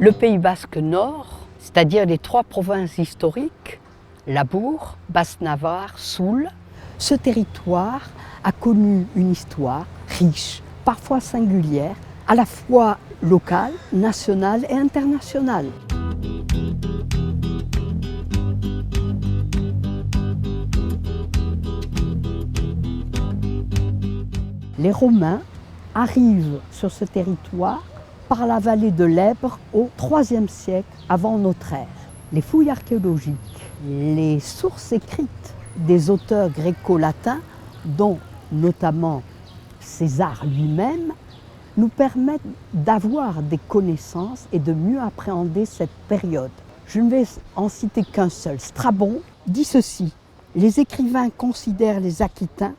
Le Pays basque nord, c'est-à-dire les 3 provinces historiques, Labour, Basse-Navarre, Soule. Ce territoire a connu une histoire riche, parfois singulière, à la fois locale, nationale et internationale. Les Romains arrivent sur ce territoire par la vallée de l'Èbre au IIIe siècle avant notre ère. Les fouilles archéologiques, les sources écrites des auteurs gréco-latins, dont notamment César lui-même, nous permettent d'avoir des connaissances et de mieux appréhender cette période. Je ne vais en citer qu'un seul. Strabon dit ceci: les écrivains considèrent les Aquitains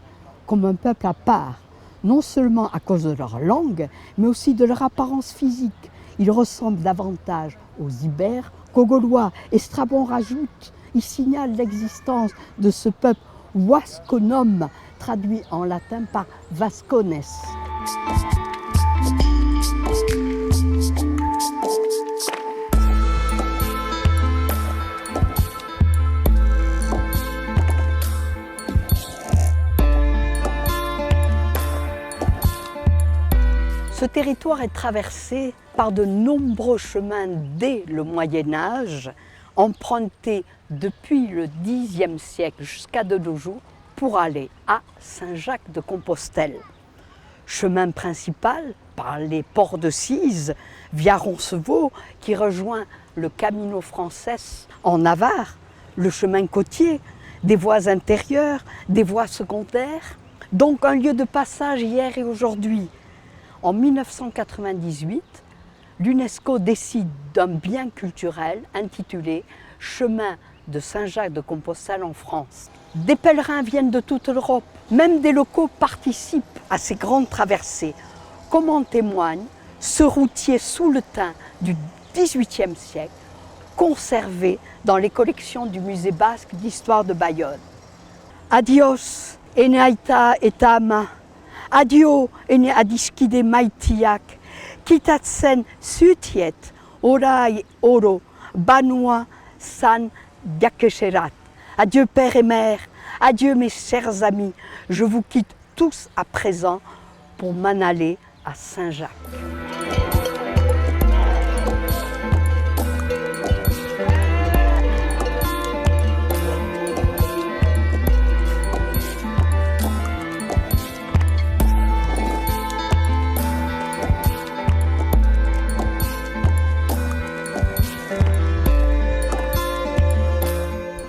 comme un peuple à part, non seulement à cause de leur langue, mais aussi de leur apparence physique. Ils ressemblent davantage aux Ibères qu'aux Gaulois. Et Strabon rajoute, il signale l'existence de ce peuple Wasconum, traduit en latin par Vascones. Ce territoire est traversé par de nombreux chemins dès le Moyen-Âge, empruntés depuis le Xe siècle jusqu'à de nos jours pour aller à Saint-Jacques-de-Compostelle. Chemin principal par les ports de Cise, via Roncevaux, qui rejoint le Camino Frances en Navarre, le chemin côtier, des voies intérieures, des voies secondaires, donc un lieu de passage hier et aujourd'hui. En 1998, l'UNESCO décide d'un bien culturel intitulé « Chemin de Saint-Jacques-de-Compostelle en France ». Des pèlerins viennent de toute l'Europe, même des locaux participent à ces grandes traversées, comme en témoigne ce routier sous le thym du XVIIIe siècle, conservé dans les collections du Musée basque d'histoire de Bayonne. Adios, enaita eta ama. Adio ene adiskide maitiak, kitatsen sutiet, orai oro, banua san diakesherat. Adieu père et mère, adieu mes chers amis, je vous quitte tous à présent pour m'en aller à Saint-Jacques.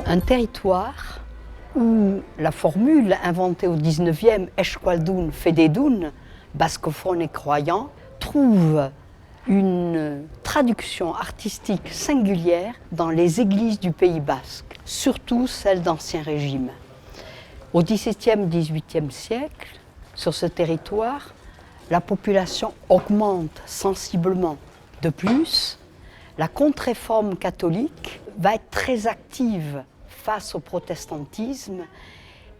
Un territoire où la formule inventée au XIXe, Esqualdun Fededun, bascophone et croyant, trouve une traduction artistique singulière dans les églises du Pays basque, surtout celles d'Ancien Régime. Au XVIIe, XVIIIe siècle, sur ce territoire, la population augmente sensiblement. De plus, la contre-réforme catholique va être très active face au protestantisme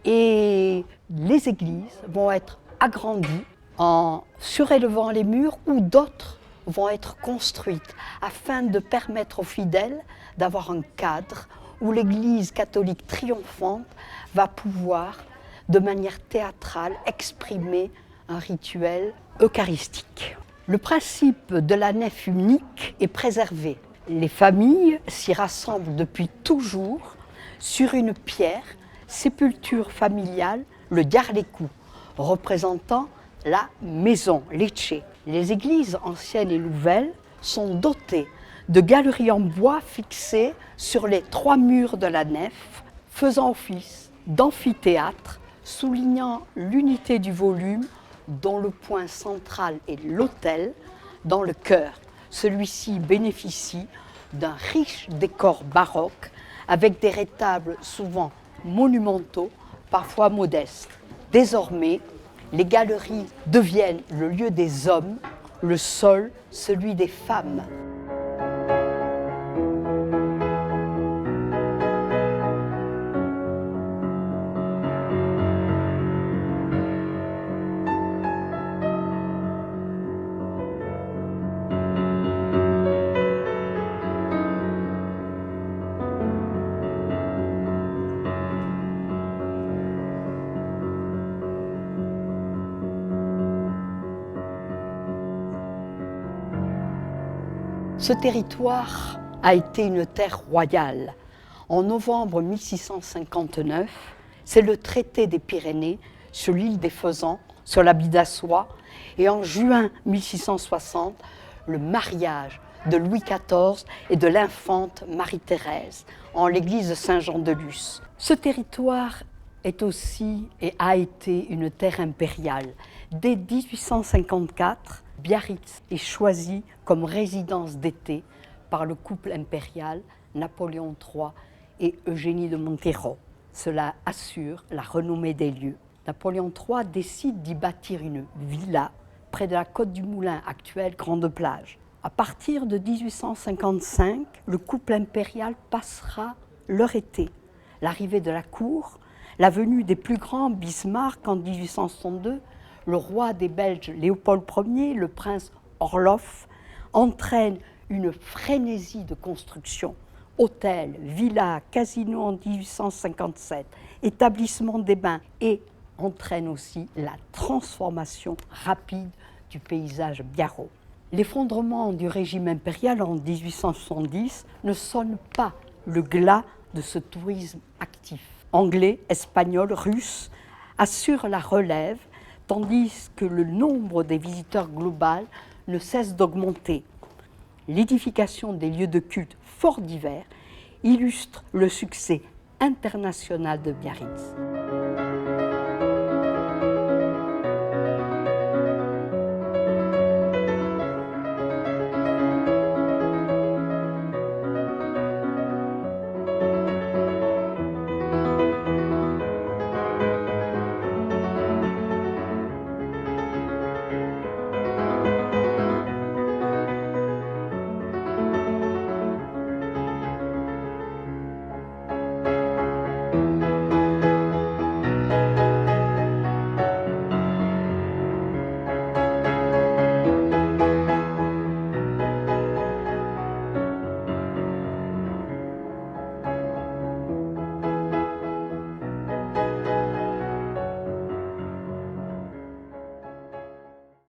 et les églises vont être agrandies en surélevant les murs ou d'autres vont être construites afin de permettre aux fidèles d'avoir un cadre où l'église catholique triomphante va pouvoir de manière théâtrale exprimer un rituel eucharistique. Le principe de la nef unique est préservé. Les familles s'y rassemblent depuis toujours sur une pierre, sépulture familiale, le diarlécou, représentant la maison, lecce. Les églises anciennes et nouvelles sont dotées de galeries en bois fixées sur les 3 murs de la nef, faisant office d'amphithéâtre, soulignant l'unité du volume dont le point central est l'autel dans le chœur. Celui-ci bénéficie d'un riche décor baroque avec des rétables souvent monumentaux, parfois modestes. Désormais, les galeries deviennent le lieu des hommes, le sol celui des femmes. Ce territoire a été une terre royale. En novembre 1659, c'est le traité des Pyrénées sur l'île des Faisans, sur la Bidassois, et en juin 1660, le mariage de Louis XIV et de l'infante Marie-Thérèse en l'église de Saint-Jean-de-Luz. Ce territoire est aussi et a été une terre impériale. Dès 1854, Biarritz est choisie comme résidence d'été par le couple impérial Napoléon III et Eugénie de Montero. Cela assure la renommée des lieux. Napoléon III décide d'y bâtir une villa près de la côte du Moulin, actuelle Grande Plage. À partir de 1855, le couple impérial passera leur été. L'arrivée de la cour, la venue des plus grands, Bismarck en 1862, le roi des Belges Léopold Ier, le prince Orloff, entraînent une frénésie de construction. Hôtels, villas, casinos en 1857, établissement des bains et entraîne aussi la transformation rapide du paysage biarrot. L'effondrement du régime impérial en 1870 ne sonne pas le glas de ce tourisme actif. Anglais, Espagnols, Russes assurent la relève, tandis que le nombre des visiteurs global ne cesse d'augmenter. L'édification des lieux de culte fort divers illustre le succès international de Biarritz.